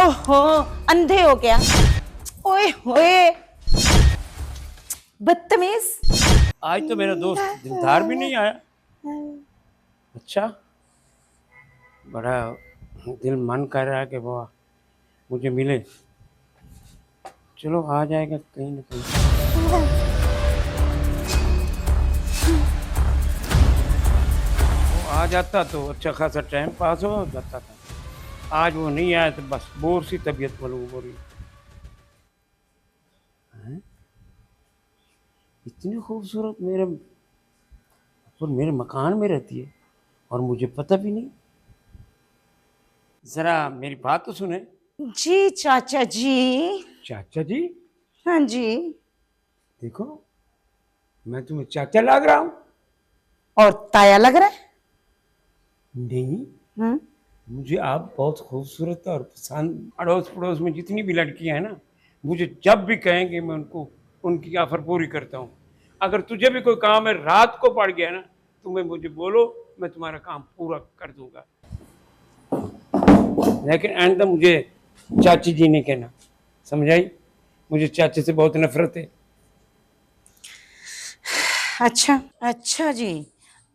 ओहो, अंधे हो क्या? ओए होए, बदतमीज। आज तो मेरा दोस्त दिलदार भी नहीं आया। अच्छा, बड़ा दिल मन कर रहा है कि वो मुझे मिले। चलो आ जाएगा कहीं ना कहीं। वो आ जाता तो अच्छा खासा टाइम पास हो जाता था। आज वो नहीं आया तो बस बोर सी तबीयत मालूम हो रही है। इतनी खूबसूरत मेरे मकान में रहती है और मुझे पता भी नहीं। जरा मेरी बात तो सुने। जी चाचा जी। चाचा जी, हाँ जी। देखो मैं तुम्हें चाचा लग रहा हूँ। और ताया लग रहा है। नहीं, हम्म। मुझे आप बहुत खूबसूरत और पसंद। अड़ोस पड़ोस में जितनी भी लड़कियां हैं ना, मुझे जब भी कहेंगे मैं उनको उनकी ऑफर पूरी करता हूँ। अगर तुझे भी कोई काम है रात को पड़ गया ना, तुम्हें मुझे बोलो, मैं तुम्हारा काम पूरा कर दूंगा। लेकिन एंड तक मुझे चाची जी नहीं कहना, समझाई? मुझे चाचे से बहुत नफरत है। अच्छा अच्छा जी,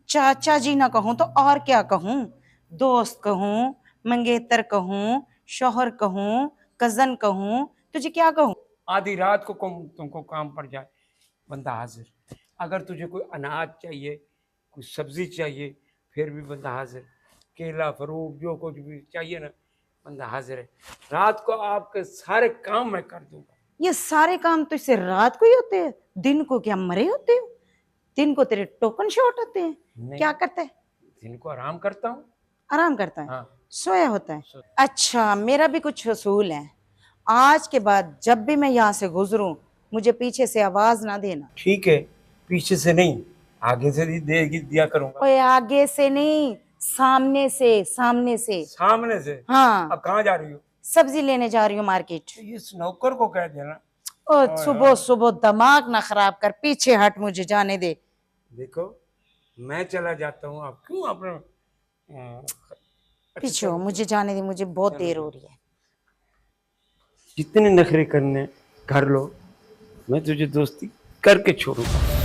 चाचा जी ना कहूं तो और क्या कहूं? दोस्त कहूं, मंगेतर कहूं, शौहर कहूं, कजन कहूं, तुझे क्या कहूं? आधी रात को तुमको काम पड़ जाए, बंदा हाजिर। अगर तुझे कोई अनाज चाहिए, कोई सब्जी चाहिए, फिर भी बंदा हाजिर। केला फरूट जो कुछ भी चाहिए ना, बंदा हाजिर है। रात को आपके सारे काम मैं कर दूंगा। ये सारे काम तो इससे रात को ही होते हैं, दिन को क्या मरे होते हो? दिन को तेरे टोकन शॉट होते हैं। नहीं, क्या करता है? दिन को आराम करता हूँ। आराम करता है। हाँ। सोया होता है। सो- अच्छा, मेरा भी कुछ उसूल है। आज के बाद जब भी मैं यहाँ से गुजरूं, मुझे पीछे से आवाज ना देना। ठीक है, पीछे से नहीं, आगे से दिया करूंगा। ओए, आगे से नहीं, सामने से, सामने से। सामने से? हाँ। अब कहाँ जा रही हो? सब्जी लेने जा रही हूँ मार्केट। ये नौकर को कह देना। ओ, ओए सुबह हाँ। सुबह दिमाग ना खराब कर, पीछे हट, मुझे जाने दे। देखो, मैं चला जाता हूँ, आप क्यों अपना अच्छा पीछे हो, चलो। मुझे जाने दे, मुझे बहुत चलो देर हो चलो। रही है। जितने नखरे करने कर लो, मैं तुझे दोस्ती करके छोड़ूंगा।